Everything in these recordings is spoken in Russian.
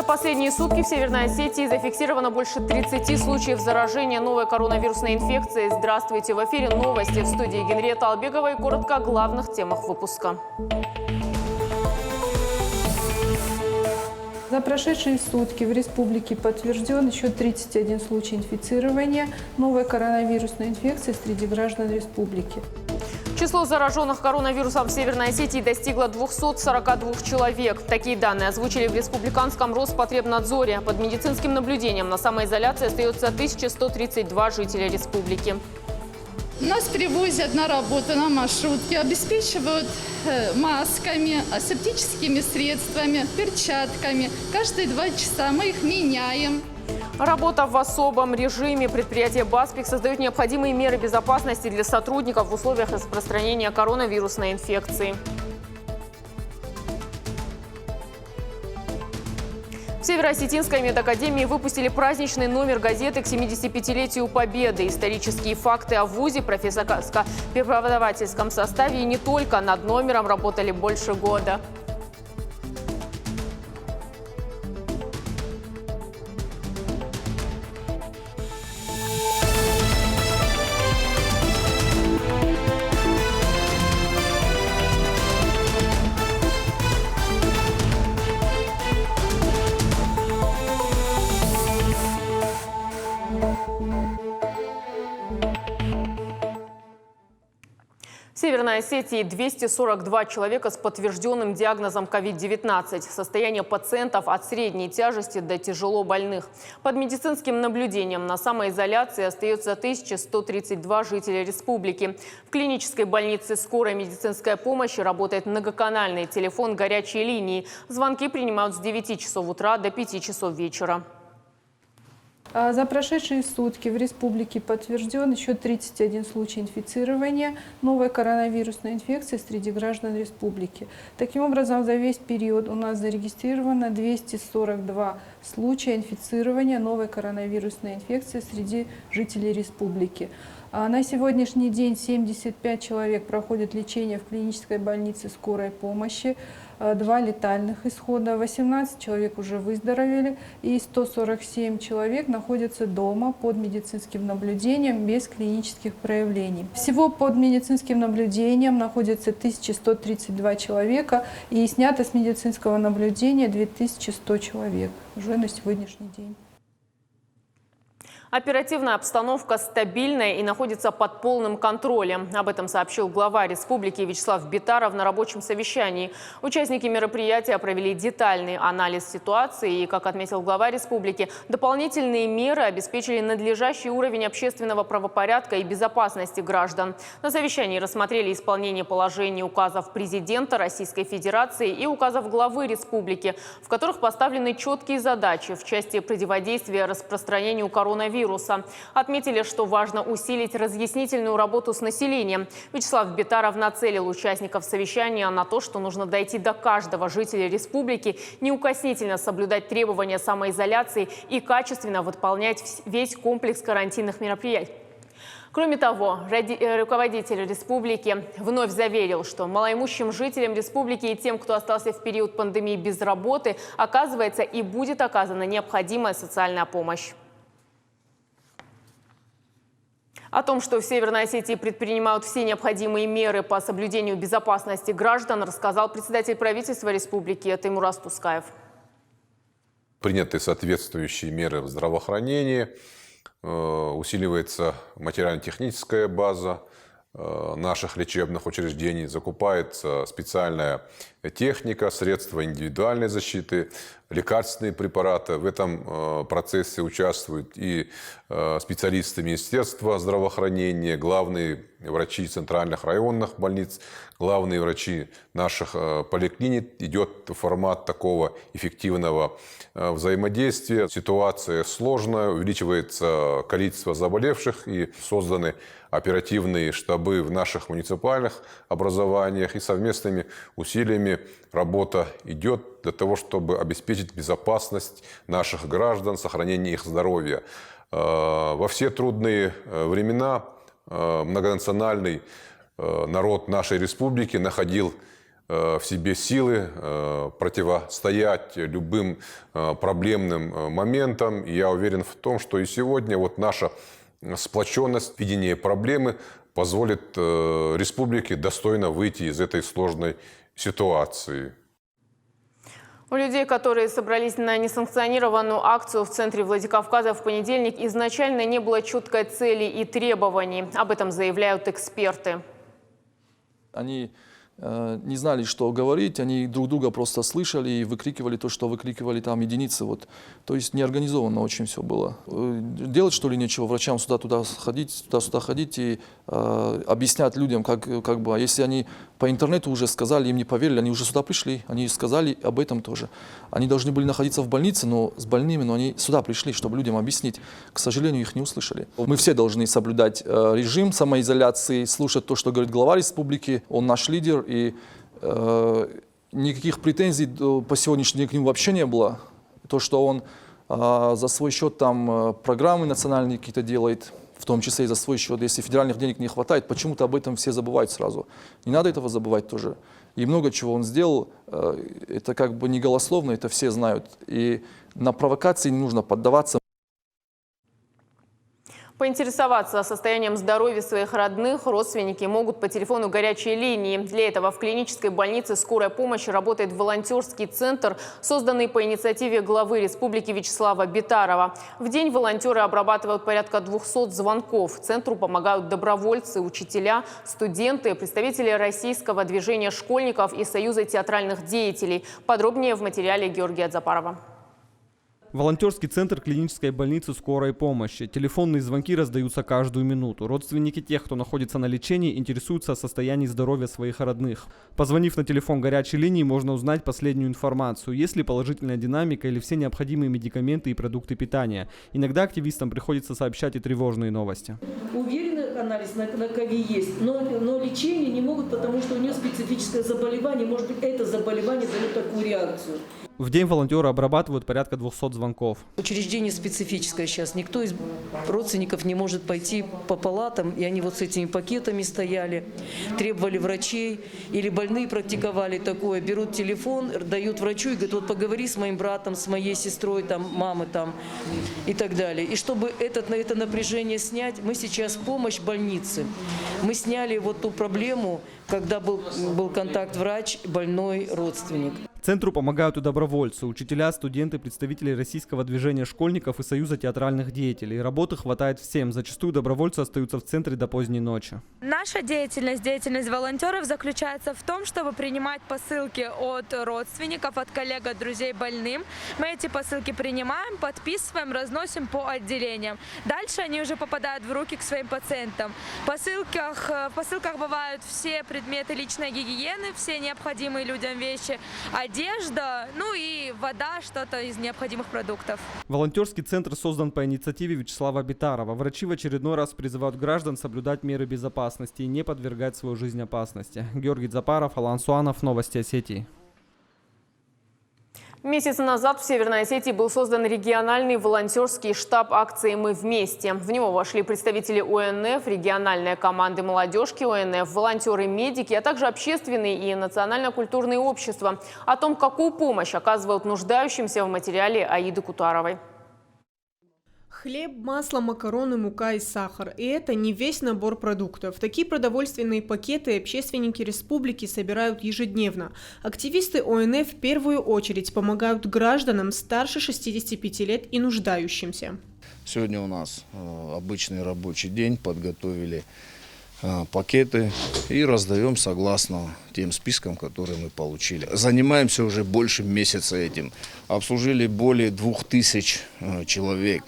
последние сутки в Северной Осетии зафиксировано больше 30 случаев заражения новой коронавирусной инфекцией. Здравствуйте! В эфире новости, в студии Генриетта Албегова, и коротко о главных темах выпуска. За прошедшие сутки в республике подтвержден еще 31 случай инфицирования новой коронавирусной инфекцией среди граждан республики. Число зараженных коронавирусом в Северной Осетии достигло 242 человек. Такие данные озвучили в Республиканском Роспотребнадзоре. Под медицинским наблюдением на самоизоляции остается 1132 жителя республики. Нас привозят на работу на маршрутке, обеспечивают масками, асептическими средствами, перчатками. Каждые 2 часа мы их меняем. Работа в особом режиме. Предприятие «Баспик» создает необходимые меры безопасности для сотрудников в условиях распространения коронавирусной инфекции. В Североосетинской медакадемии выпустили праздничный номер газеты к 75-летию Победы. Исторические факты о вузе, профессорско-преподавательском составе и не только над номером работали больше года. В Северной Осетии 242 человека с подтвержденным диагнозом COVID-19. Состояние пациентов от средней тяжести до тяжело больных. Под медицинским наблюдением на самоизоляции остается 1132 жителя республики. В клинической больнице скорой медицинской помощи работает многоканальный телефон горячей линии. Звонки принимают с 9 часов утра до 5 часов вечера. За прошедшие сутки в республике подтвержден еще 31 случай инфицирования новой коронавирусной инфекцией среди граждан республики. Таким образом, за весь период у нас зарегистрировано 242 случая инфицирования новой коронавирусной инфекцией среди жителей республики. На сегодняшний день 75 человек проходят лечение в клинической больнице скорой помощи, 2 летальных исхода, 18 человек уже выздоровели и 147 человек находятся дома под медицинским наблюдением без клинических проявлений. Всего под медицинским наблюдением находится 1132 человека и снято с медицинского наблюдения 2100 человек уже на сегодняшний день. Оперативная обстановка стабильная и находится под полным контролем. Об этом сообщил глава республики Вячеслав Битаров на рабочем совещании. Участники мероприятия провели детальный анализ ситуации и, как отметил глава республики, дополнительные меры обеспечили надлежащий уровень общественного правопорядка и безопасности граждан. На совещании рассмотрели исполнение положений указов президента Российской Федерации и указов главы республики, в которых поставлены четкие задачи в части противодействия распространению коронавируса. Отметили, что важно усилить разъяснительную работу с населением. Вячеслав Битаров нацелил участников совещания на то, что нужно дойти до каждого жителя республики, неукоснительно соблюдать требования самоизоляции и качественно выполнять весь комплекс карантинных мероприятий. Кроме того, руководитель республики вновь заверил, что малоимущим жителям республики и тем, кто остался в период пандемии без работы, оказывается и будет оказана необходимая социальная помощь. О том, что в Северной Осетии предпринимают все необходимые меры по соблюдению безопасности граждан, рассказал председатель правительства республики Таймураз Тускаев. Приняты соответствующие меры в здравоохранении, усиливается материально-техническая база наших лечебных учреждений, закупается специальная техника, средства индивидуальной защиты, лекарственные препараты. В этом процессе участвуют и специалисты Министерства здравоохранения, главные врачи центральных районных больниц, главные врачи наших поликлиник. Идет формат такого эффективного взаимодействия. Ситуация сложная, увеличивается количество заболевших и созданы оперативные штабы в наших муниципальных образованиях, и совместными усилиями работа идет для того, чтобы обеспечить безопасность наших граждан, сохранение их здоровья. Во все трудные времена многонациональный народ нашей республики находил в себе силы противостоять любым проблемным моментам. И я уверен в том, что и сегодня вот наша сплоченность, видение проблемы позволит республике достойно выйти из этой сложной ситуации. У людей, которые собрались на несанкционированную акцию в центре Владикавказа в понедельник, изначально не было четкой цели и требований. Об этом заявляют эксперты. Они не знали, что говорить, они друг друга просто слышали и выкрикивали то, что выкрикивали там единицы. Вот. То есть неорганизованно очень все было. Делать что ли нечего, врачам сюда-туда ходить и объяснять людям, как бы, а если они по интернету уже сказали, им не поверили, они уже сюда пришли, они сказали об этом тоже. Они должны были находиться в больнице, но с больными, но они сюда пришли, чтобы людям объяснить. К сожалению, их не услышали. Мы все должны соблюдать режим самоизоляции, слушать то, что говорит глава республики, он наш лидер, и никаких претензий по сегодняшнему дню к нему вообще не было. То, что он за свой счет там программы национальные какие-то делает, в том числе и за свой счет. Если федеральных денег не хватает, почему-то об этом все забывают сразу. Не надо этого забывать тоже. И много чего он сделал, это как бы не голословно, это все знают. И на провокации не нужно поддаваться. Поинтересоваться состоянием здоровья своих родных родственники могут по телефону горячей линии. Для этого в клинической больнице скорой помощи работает волонтерский центр, созданный по инициативе главы республики Вячеслава Битарова. В день волонтеры обрабатывают порядка 200 звонков. Центру помогают добровольцы, учителя, студенты, представители российского движения школьников и Союза театральных деятелей. Подробнее в материале Георгия Дзапарова. Волонтерский центр клинической больницы скорой помощи. Телефонные звонки раздаются каждую минуту. Родственники тех, кто находится на лечении, интересуются о состоянии здоровья своих родных. Позвонив на телефон горячей линии, можно узнать последнюю информацию. Есть ли положительная динамика или все необходимые медикаменты и продукты питания. Иногда активистам приходится сообщать и тревожные новости. Уверенный анализ на КОВИ есть, но лечение не могут, потому что у нее специфическое заболевание. Может быть, это заболевание дает такую реакцию. В день волонтеры обрабатывают порядка 200 звонков. Учреждение специфическое сейчас. Никто из родственников не может пойти по палатам, и они вот с этими пакетами стояли, требовали врачей, или больные практиковали такое. Берут телефон, дают врачу и говорят, вот поговори с моим братом, с моей сестрой, там, мамы там, и так далее. И чтобы это напряжение снять, мы сейчас в помощь больнице. Мы сняли вот ту проблему, когда был контакт врач, больной, родственник. Центру помогают и добровольцы, учителя, студенты, представители российского движения школьников и Союза театральных деятелей. Работы хватает всем. Зачастую добровольцы остаются в центре до поздней ночи. Наша деятельность волонтеров заключается в том, чтобы принимать посылки от родственников, от коллег, от друзей больным. Мы эти посылки принимаем, подписываем, разносим по отделениям. Дальше они уже попадают в руки к своим пациентам. В посылках бывают все предметы личной гигиены, все необходимые людям вещи, одежда, ну и вода, что-то из необходимых продуктов. Волонтерский центр создан по инициативе Вячеслава Битарова. Врачи в очередной раз призывают граждан соблюдать меры безопасности и не подвергать свою жизнь опасности. Георгий Дзапаров, Алан Суанов, Новости Осетии. Месяц назад в Северной Осетии был создан региональный волонтерский штаб акции «Мы вместе». В него вошли представители ОНФ, региональные команды молодежки ОНФ, волонтеры-медики, а также общественные и национально-культурные общества. О том, какую помощь оказывают нуждающимся, в материале Аиды Кутаровой. Хлеб, масло, макароны, мука и сахар. И это не весь набор продуктов. Такие продовольственные пакеты общественники республики собирают ежедневно. Активисты ОНФ в первую очередь помогают гражданам старше 65 лет и нуждающимся. Сегодня у нас обычный рабочий день. Подготовили пакеты и раздаем согласно тем спискам, которые мы получили. Занимаемся уже больше месяца этим. Обслужили более 2000 человек.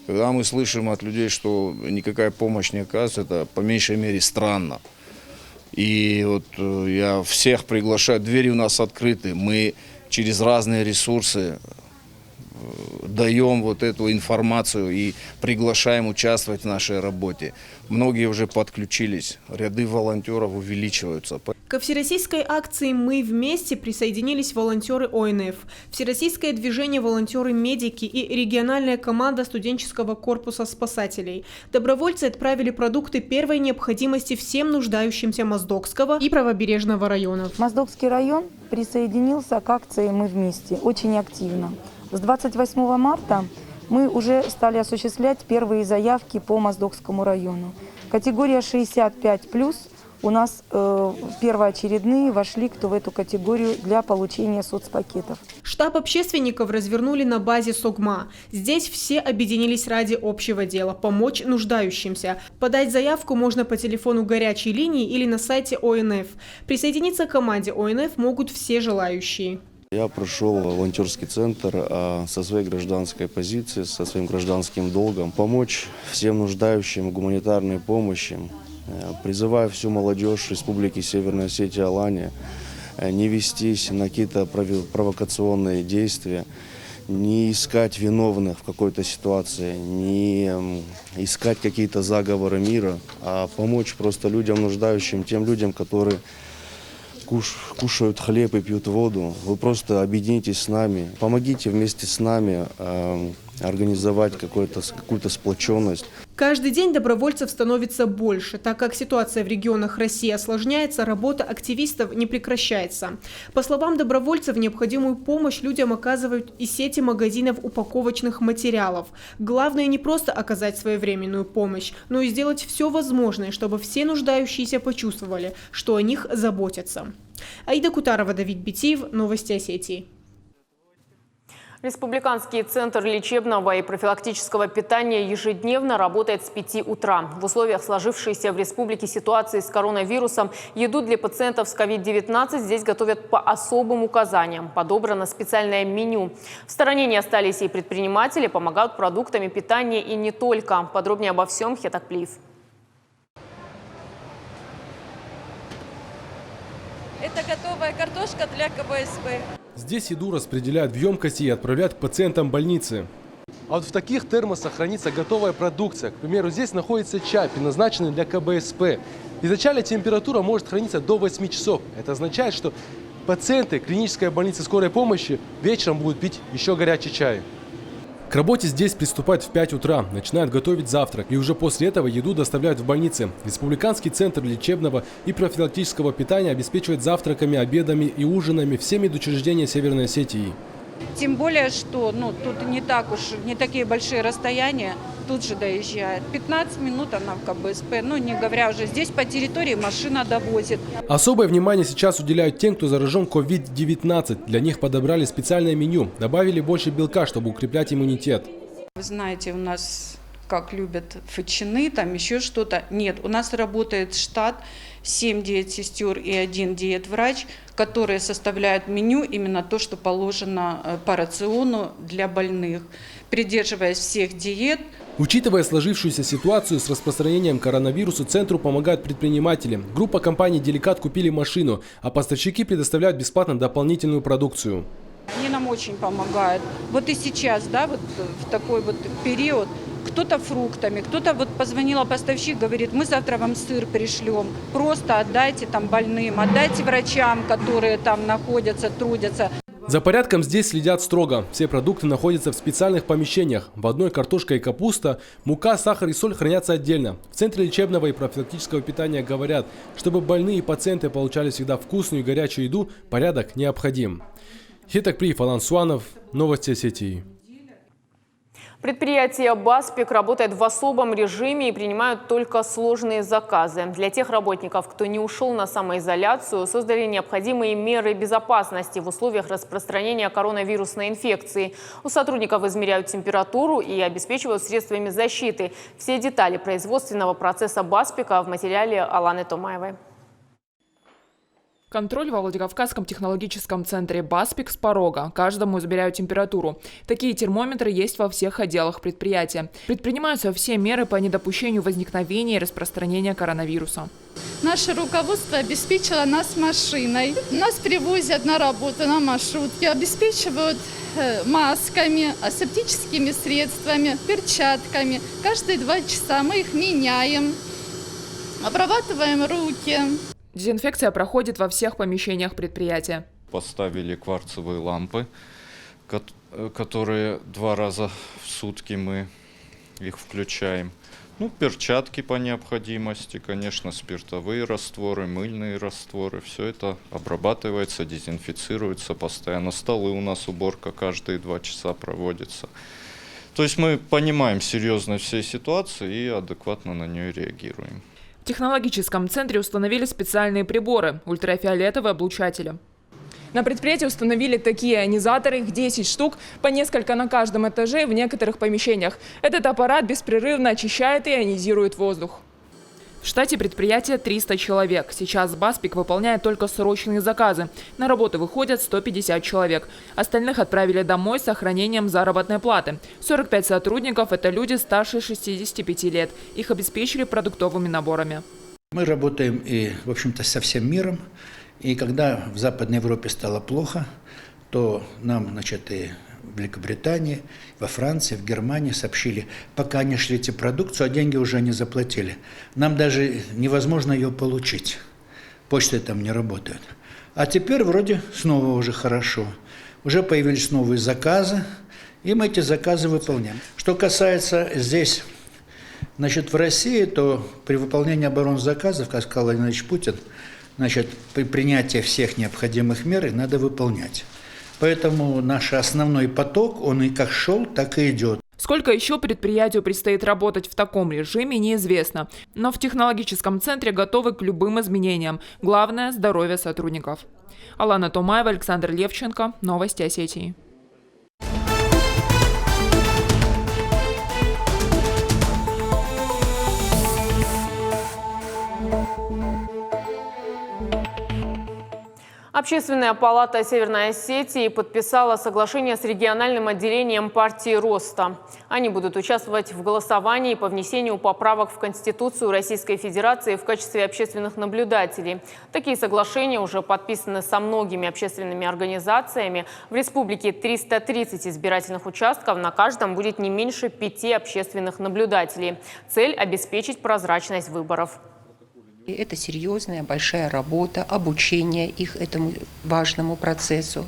Когда мы слышим от людей, что никакая помощь не оказывается, это по меньшей мере странно. И вот я всех приглашаю, двери у нас открыты, мы через разные ресурсы даем вот эту информацию и приглашаем участвовать в нашей работе. Многие уже подключились, ряды волонтеров увеличиваются. Ко всероссийской акции «Мы вместе» присоединились волонтеры ОНФ, Всероссийское движение «Волонтеры-медики» и региональная команда студенческого корпуса спасателей. Добровольцы отправили продукты первой необходимости всем нуждающимся Моздокского и правобережного районов. Моздокский район присоединился к акции «Мы вместе» очень активно. С 28 марта мы уже стали осуществлять первые заявки по Моздокскому району. Категория 65+, у нас первоочередные вошли, кто в эту категорию для получения соцпакетов. Штаб общественников развернули на базе СОГМА. Здесь все объединились ради общего дела – помочь нуждающимся. Подать заявку можно по телефону горячей линии или на сайте ОНФ. Присоединиться к команде ОНФ могут все желающие. Я прошел волонтерский центр со своей гражданской позиции, со своим гражданским долгом. Помочь всем нуждающим гуманитарной помощи. Призываю всю молодежь Республики Северная Осетия, Алания не вестись на какие-то провокационные действия, не искать виновных в какой-то ситуации, не искать какие-то заговоры мира, а помочь просто людям нуждающим, тем людям, которые кушают хлеб и пьют воду. Вы просто объединитесь с нами, помогите вместе с нами организовать какую-то сплоченность. Каждый день добровольцев становится больше. Так как ситуация в регионах России осложняется, работа активистов не прекращается. По словам добровольцев, необходимую помощь людям оказывают и сети магазинов упаковочных материалов. Главное не просто оказать своевременную помощь, но и сделать все возможное, чтобы все нуждающиеся почувствовали, что о них заботятся. Аида Кутарова, Давид Битиев, Новости Осетии. Республиканский центр лечебного и профилактического питания ежедневно работает с 5 утра. В условиях сложившейся в республике ситуации с коронавирусом еду для пациентов с COVID-19 здесь готовят по особым указаниям. Подобрано специальное меню. В стороне не остались и предприниматели, помогают продуктами питания и не только. Подробнее обо всем Хетакплиев. Это готовая картошка для КБСП. Здесь еду распределяют в емкости и отправляют к пациентам больницы. А вот в таких термосах хранится готовая продукция. К примеру, здесь находится чай, предназначенный для КБСП. Изначально температура может храниться до 8 часов. Это означает, что пациенты клинической больницы скорой помощи вечером будут пить еще горячий чай. К работе здесь приступают в 5 утра, начинают готовить завтрак, и уже после этого еду доставляют в больницы. Республиканский центр лечебного и профилактического питания обеспечивает завтраками, обедами и ужинами все медучреждения Северной Осетии. Тем более, что тут не такие большие расстояния, тут же доезжает. 15 минут она в КБСП, не говоря уже, здесь по территории машина довозит. Особое внимание сейчас уделяют тем, кто заражен COVID-19. Для них подобрали специальное меню, добавили больше белка, чтобы укреплять иммунитет. Вы знаете, у нас как любят ветчины, там еще что-то. Нет, у нас работает штат, 7 диетсестер и 1 диетврач, которые составляют меню, именно то, что положено по рациону для больных, придерживаясь всех диет. Учитывая сложившуюся ситуацию с распространением коронавируса, центру помогают предприниматели. Группа компаний «Деликат» купили машину, а поставщики предоставляют бесплатно дополнительную продукцию. Они нам очень помогают. Вот и сейчас, в такой период, кто-то фруктами, кто-то позвонила поставщик, говорит, мы завтра вам сыр пришлем, просто отдайте там больным, отдайте врачам, которые там находятся, трудятся. За порядком здесь следят строго. Все продукты находятся в специальных помещениях. В одной картошка и капуста, мука, сахар и соль хранятся отдельно. В Центре лечебного и профилактического питания говорят, чтобы больные и пациенты получали всегда вкусную и горячую еду, порядок необходим. Хетакплиев, Алан Суанов, Новости Осетии. Предприятие «Баспик» работает в особом режиме и принимают только сложные заказы. Для тех работников, кто не ушел на самоизоляцию, создали необходимые меры безопасности в условиях распространения коронавирусной инфекции. У сотрудников измеряют температуру и обеспечивают средствами защиты. Все детали производственного процесса «Баспика» в материале Аланы Томаевой. Контроль во Владикавказском технологическом центре «Баспик» с порога. Каждому измеряют температуру. Такие термометры есть во всех отделах предприятия. Предпринимаются все меры по недопущению возникновения и распространения коронавируса. Наше руководство обеспечило нас машиной. Нас привозят на работу на маршрутке, обеспечивают масками, асептическими средствами, перчатками. Каждые 2 часа мы их меняем, обрабатываем руки. Дезинфекция проходит во всех помещениях предприятия. Поставили кварцевые лампы, которые 2 раза в сутки мы их включаем. Перчатки по необходимости, конечно, спиртовые растворы, мыльные растворы. Все это обрабатывается, дезинфицируется постоянно. Столы у нас уборка каждые 2 часа проводится. То есть мы понимаем серьезность всей ситуации и адекватно на нее реагируем. В технологическом центре установили специальные приборы – ультрафиолетовые облучатели. На предприятии установили такие ионизаторы, их 10 штук, по несколько на каждом этаже в некоторых помещениях. Этот аппарат беспрерывно очищает и ионизирует воздух. В штате предприятия 300 человек. Сейчас Баспик выполняет только срочные заказы. На работу выходят 150 человек. Остальных отправили домой с сохранением заработной платы. 45 сотрудников – это люди старше 65 лет. Их обеспечили продуктовыми наборами. Мы работаем и, в общем-то, со всем миром. И когда в Западной Европе стало плохо, то нам, и в Великобритании, во Франции, в Германии сообщили, пока не шлите продукцию, а деньги уже не заплатили. Нам даже невозможно ее получить. Почта там не работает. А теперь вроде снова уже хорошо. Уже появились новые заказы, и мы эти заказы выполняем. Что касается здесь, в России, то при выполнении оборонзаказов, как сказал Владимир Владимирович Путин, при принятии всех необходимых мер надо выполнять. Поэтому наш основной поток, он и как шел, так и идет. Сколько еще предприятию предстоит работать в таком режиме, неизвестно. Но в технологическом центре готовы к любым изменениям. Главное – здоровье сотрудников. Алана Томаева, Александр Левченко. Новости Осетии. Общественная палата Северной Осетии подписала соглашение с региональным отделением партии Роста. Они будут участвовать в голосовании по внесению поправок в Конституцию Российской Федерации в качестве общественных наблюдателей. Такие соглашения уже подписаны со многими общественными организациями. В республике 330 избирательных участков, на каждом будет не меньше 5 общественных наблюдателей. Цель – обеспечить прозрачность выборов. Это серьезная, большая работа, обучение их этому важному процессу.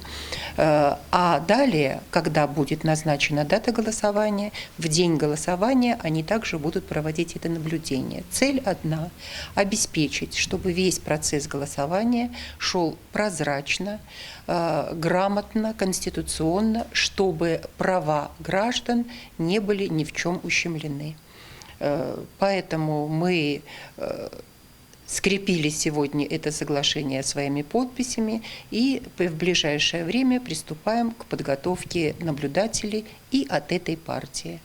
А далее, когда будет назначена дата голосования, в день голосования они также будут проводить это наблюдение. Цель одна – обеспечить, чтобы весь процесс голосования шел прозрачно, грамотно, конституционно, чтобы права граждан не были ни в чем ущемлены. Поэтому мы скрепили сегодня это соглашение своими подписями и в ближайшее время приступаем к подготовке наблюдателей и от этой партии.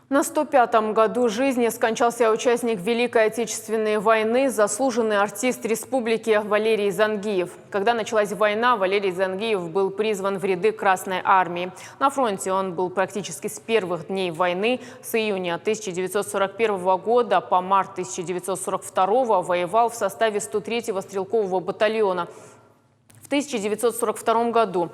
На 105-м году жизни скончался участник Великой Отечественной войны, заслуженный артист республики Валерий Зангиев. Когда началась война, Валерий Зангиев был призван в ряды Красной армии. На фронте он был практически с первых дней войны. С июня 1941 года по март 1942 воевал в составе 103-го стрелкового батальона. В 1942 году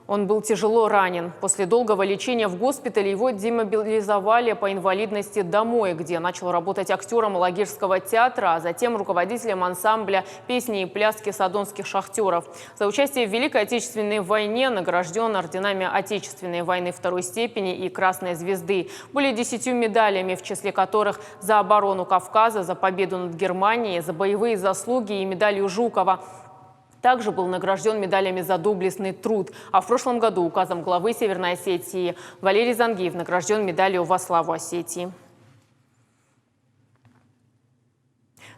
он был тяжело ранен. После долгого лечения в госпитале его демобилизовали по инвалидности домой, где начал работать актером Лагерского театра, а затем руководителем ансамбля песни и пляски садонских шахтеров. За участие в Великой Отечественной войне награжден орденами Отечественной войны второй степени и Красной звезды. Более 10 медалями, в числе которых за оборону Кавказа, за победу над Германией, за боевые заслуги и медалью Жукова. Также был награжден медалями за доблестный труд. А в прошлом году указом главы Северной Осетии Валерий Зангиев награжден медалью во славу Осетии.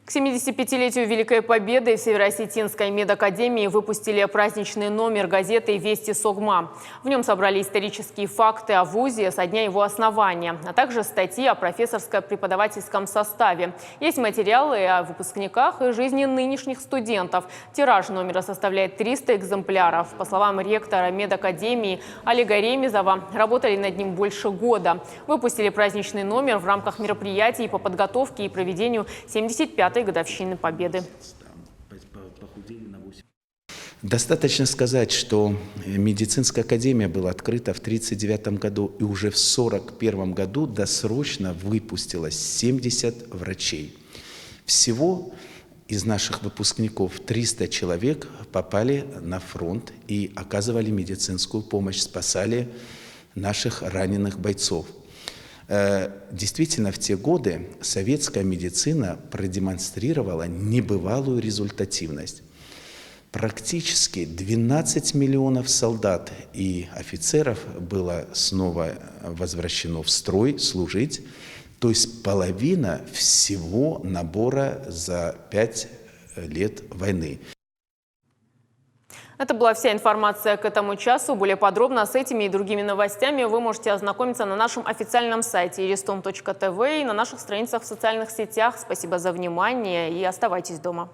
К 75-летию Великой Победы в Северо-Осетинской медакадемии выпустили праздничный номер газеты «Вести Согма». В нем собрали исторические факты о вузе со дня его основания, а также статьи о профессорско-преподавательском составе. Есть материалы о выпускниках и жизни нынешних студентов. Тираж номера составляет 300 экземпляров. По словам ректора медакадемии Олега Ремезова, работали над ним больше года. Выпустили праздничный номер в рамках мероприятий по подготовке и проведению 75-й годовщины Победы. Достаточно сказать, что медицинская академия была открыта в 1939 году, и уже в 1941 году досрочно выпустилось 70 врачей. Всего из наших выпускников 300 человек попали на фронт и оказывали медицинскую помощь, спасали наших раненых бойцов. Действительно, в те годы советская медицина продемонстрировала небывалую результативность. Практически 12 миллионов солдат и офицеров было снова возвращено в строй служить, то есть половина всего набора за 5 лет войны. Это была вся информация к этому часу. Более подробно с этими и другими новостями вы можете ознакомиться на нашем официальном сайте iristom.tv и на наших страницах в социальных сетях. Спасибо за внимание и оставайтесь дома.